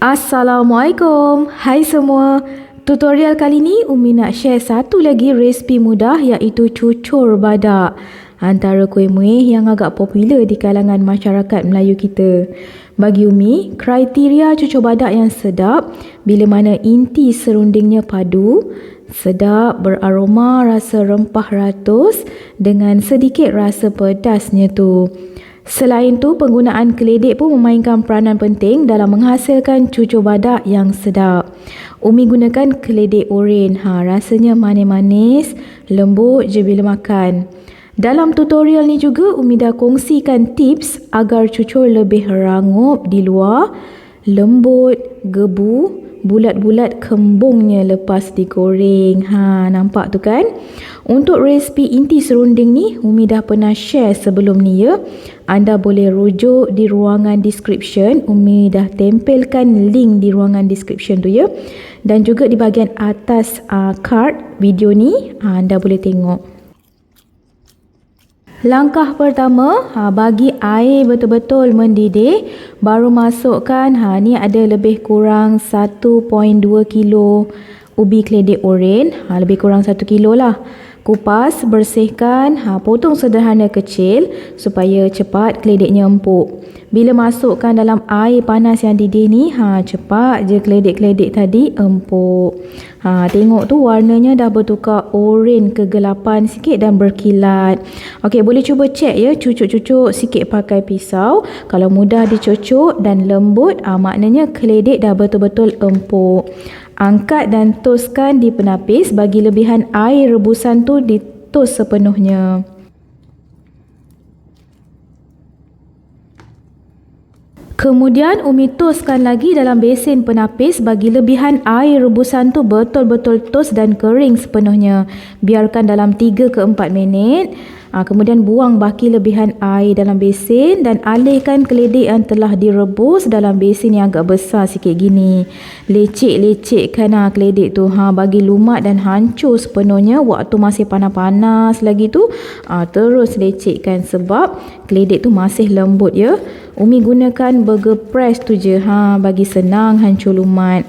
Assalamualaikum. Hai semua. Tutorial kali ni Umi nak share satu lagi resipi mudah iaitu cucur badak. Antara kuih-muih yang agak popular di kalangan masyarakat Melayu kita. Bagi Umi, kriteria cucur badak yang sedap bila mana inti serundingnya padu, sedap, beraroma, rasa rempah ratus dengan sedikit rasa pedasnya tu. Selain tu, penggunaan keledek pun memainkan peranan penting dalam menghasilkan cucur badak yang sedap. Umi gunakan keledek oren. Rasanya manis-manis, lembut je bila makan. Dalam tutorial ni juga, Umi dah kongsikan tips agar cucur lebih rangup di luar, lembut, gebu, bulat-bulat kembungnya lepas digoreng. Nampak tu kan? Untuk resipi inti serunding ni, Umi dah pernah share sebelum ni ya. Anda boleh rujuk di ruangan description. Umi dah tempelkan link di ruangan description tu ya. Dan juga di bahagian atas card video ni, anda boleh tengok. Langkah pertama, bagi air betul-betul mendidih, baru masukkan, ni ada lebih kurang 1.2 kilo ubi keledek oren, lebih kurang 1 kilo lah. Kupas, bersihkan, potong sederhana kecil supaya cepat keledeknya empuk. Bila masukkan dalam air panas yang didih ni, cepat je keledek-keledek tadi empuk. Tengok tu warnanya dah bertukar oren kegelapan sikit dan berkilat. Okey, boleh cuba cek ya, cucuk-cucuk sikit pakai pisau. Kalau mudah dicucuk dan lembut, maknanya keledek dah betul-betul empuk. Angkat dan toskan di penapis, bagi lebihan air rebusan tu ditos sepenuhnya. Kemudian Umi toskan lagi dalam besen penapis, bagi lebihan air rebusan tu betul-betul tos dan kering sepenuhnya. Biarkan dalam 3 ke 4 minit. Kemudian buang baki lebihan air dalam besen dan alihkan keledek yang telah direbus dalam besen yang agak besar sikit gini. Lecek-lecekkan keledek tu, bagi lumat dan hancur sepenuhnya. Waktu masih panas-panas lagi tu, terus lecekkan sebab keledek tu masih lembut ya. Umi gunakan burger press tu je, bagi senang hancur lumat.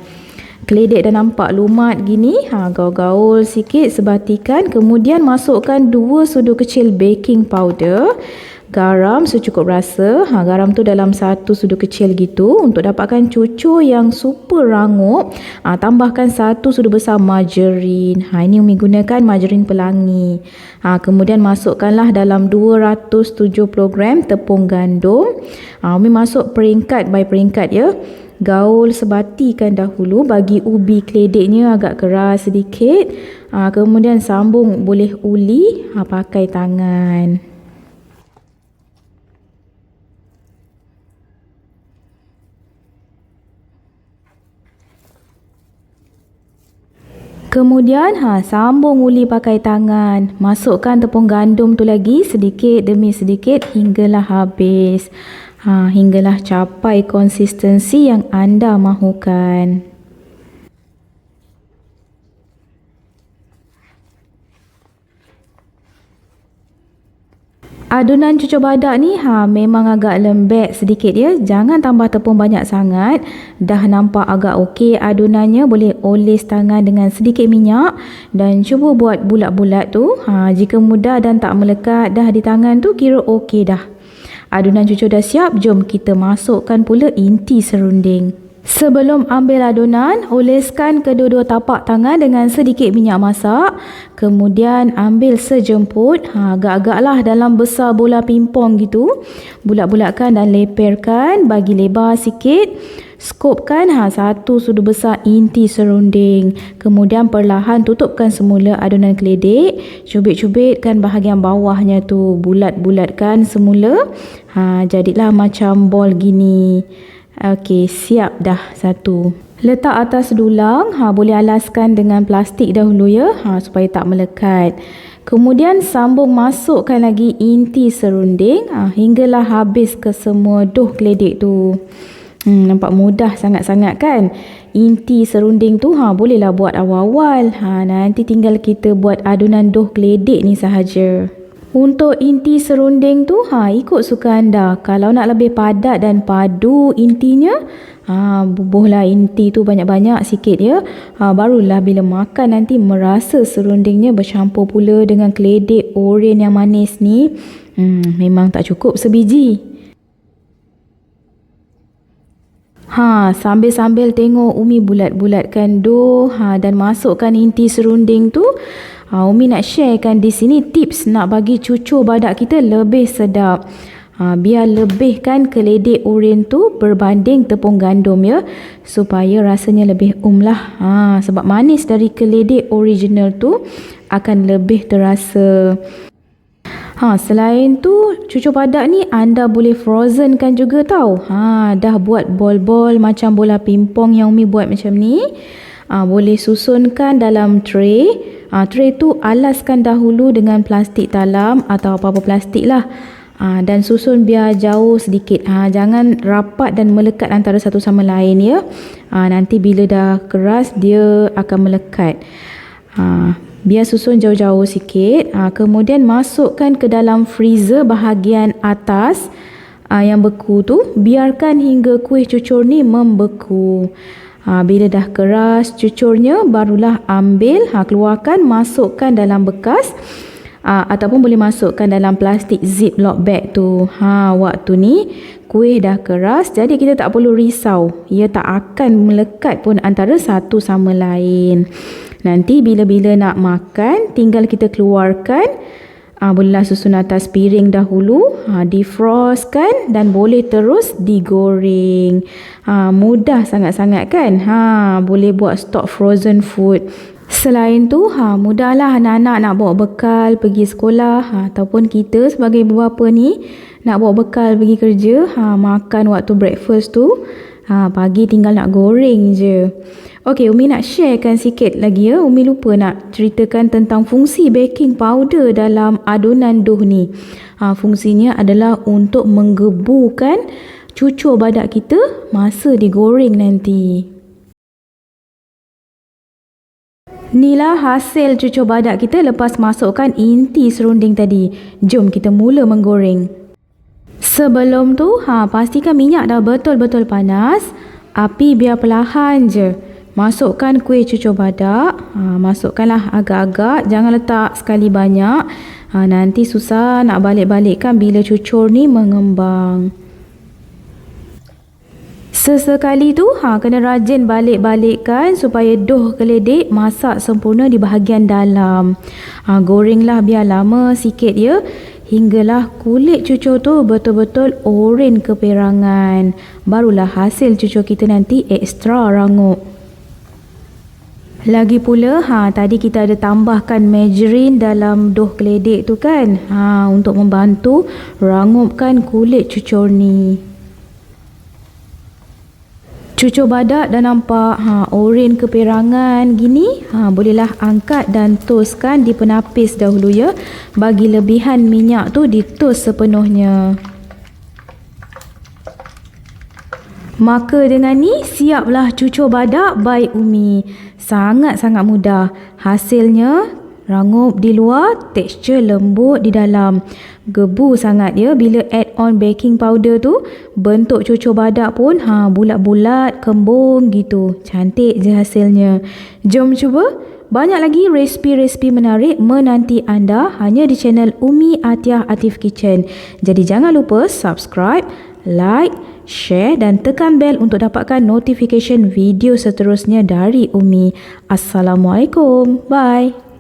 Keledek dah nampak lumat gini, gaul-gaul sikit sebatikan. Kemudian masukkan 2 sudu kecil baking powder, garam secukup rasa. Garam tu dalam 1 sudu kecil gitu. Untuk dapatkan cucur yang super rangup, tambahkan 1 sudu besar margarin. Ini Umi gunakan margarin pelangi. Kemudian masukkanlah dalam 270 gram tepung gandum. Umi masuk peringkat by peringkat ya. Gaul sebatikan dahulu, bagi ubi keledeknya agak keras sedikit. Kemudian sambung boleh uli pakai tangan. Kemudian sambung uli pakai tangan. Masukkan tepung gandum tu lagi sedikit demi sedikit hinggalah habis. Hinggalah capai konsistensi yang anda mahukan. Adunan cucur badak ni memang agak lembek sedikit ya. Jangan tambah tepung banyak sangat. Dah nampak agak okey adunannya, boleh oles tangan dengan sedikit minyak dan cuba buat bulat-bulat tu. Jika mudah dan tak melekat dah di tangan tu, kira okey dah. Adunan cucur dah siap, jom kita masukkan pula inti serunding. Sebelum ambil adunan, oleskan kedua-dua tapak tangan dengan sedikit minyak masak. Kemudian ambil sejemput, agak-agaklah dalam besar bola pingpong gitu. Bulat-bulatkan dan leperkan, bagi lebar sikit. Skopkan 1 sudu besar inti serunding. Kemudian perlahan tutupkan semula adunan keledek. Cubit-cubitkan bahagian bawahnya tu. Bulat-bulatkan semula. Jadilah macam bol gini. Okey, siap dah satu. Letak atas dulang. Boleh alaskan dengan plastik dahulu ya, supaya tak melekat. Kemudian sambung masukkan lagi inti serunding hinggalah habis ke semua doh keledek tu. Nampak mudah sangat-sangat kan? Inti serunding tu bolehlah buat awal-awal. Nanti tinggal kita buat adunan doh keledek ni sahaja. Untuk inti serunding tu ikut suka anda. Kalau nak lebih padat dan padu intinya, bubuhlah inti tu banyak-banyak sikit ya. Barulah bila makan nanti merasa serundingnya bercampur pula dengan keledek oren yang manis ni. Memang tak cukup sebiji. Sambil-sambil tengok Umi bulat-bulatkan dough dan masukkan inti serunding tu. Umi nak sharekan di sini tips nak bagi cucur badak kita lebih sedap. Biar lebihkan keledek oren tu berbanding tepung gandum ya, supaya rasanya lebih lah. Sebab manis dari keledek original tu akan lebih terasa. Selain tu cucur badak ni anda boleh frozen kan juga tau. Dah buat bol-bol macam bola pingpong yang Umi buat macam ni. Boleh susunkan dalam tray. Tray tu alaskan dahulu dengan plastik talam atau apa-apa plastik lah. Dan susun biar jauh sedikit. Jangan rapat dan melekat antara satu sama lain ya. Nanti bila dah keras dia akan melekat. Biar susun jauh-jauh sikit. Kemudian masukkan ke dalam freezer bahagian atas yang beku tu. Biarkan hingga kuih cucur ni membeku. Bila dah keras cucurnya barulah ambil, keluarkan, masukkan dalam bekas ataupun boleh masukkan dalam plastik ziplock bag tu. Waktu ni kuih dah keras, jadi kita tak perlu risau. Ia tak akan melekat pun antara satu sama lain. Nanti bila-bila nak makan tinggal kita keluarkan. Bolehlah susun atas piring dahulu, defrostkan dan boleh terus digoreng. Mudah sangat-sangat kan? Boleh buat stok frozen food. Selain tu, mudahlah anak-anak nak bawa bekal pergi sekolah ataupun kita sebagai ibu bapa ni nak bawa bekal pergi kerja, makan waktu breakfast tu. Pagi tinggal nak goreng je. Okey, Umi nak sharekan sikit lagi ya. Umi lupa nak ceritakan tentang fungsi baking powder dalam adunan dough ni. Fungsinya adalah untuk menggebukan cucur badak kita masa digoreng nanti. Inilah hasil cucur badak kita lepas masukkan inti serunding tadi. Jom kita mula menggoreng. Sebelum tu, pastikan minyak dah betul-betul panas. Api biar perlahan je. Masukkan kuih cucur badak. Masukkanlah agak-agak. Jangan letak sekali banyak. Nanti susah nak balik-balikkan bila cucur ni mengembang. Sesekali tu, kena rajin balik-balikkan supaya dough keledek masak sempurna di bahagian dalam. Gorenglah biar lama sikit ya. Hinggalah kulit cucur tu betul-betul oren keperangan. Barulah hasil cucur kita nanti ekstra rangup. Lagi pula, tadi kita ada tambahkan margarine dalam dough keledek tu kan. Untuk membantu rangupkan kulit cucur ni. Cucur badak dah nampak oren keperangan gini. Bolehlah angkat dan toskan di penapis dahulu ya. Bagi lebihan minyak tu ditos sepenuhnya. Maka dengan ni siaplah cucur badak by Umi. Sangat-sangat mudah. Hasilnya rangup di luar, tekstur lembut di dalam. Gebu sangat ya bila add on baking powder tu. Bentuk cucur badak pun bulat-bulat, kembung gitu. Cantik je hasilnya. Jom cuba. Banyak lagi resipi-resipi menarik menanti anda hanya di channel Umi Atiyah Atif Kitchen. Jadi jangan lupa subscribe, like, share dan tekan bel untuk dapatkan notification video seterusnya dari Umi. Assalamualaikum. Bye.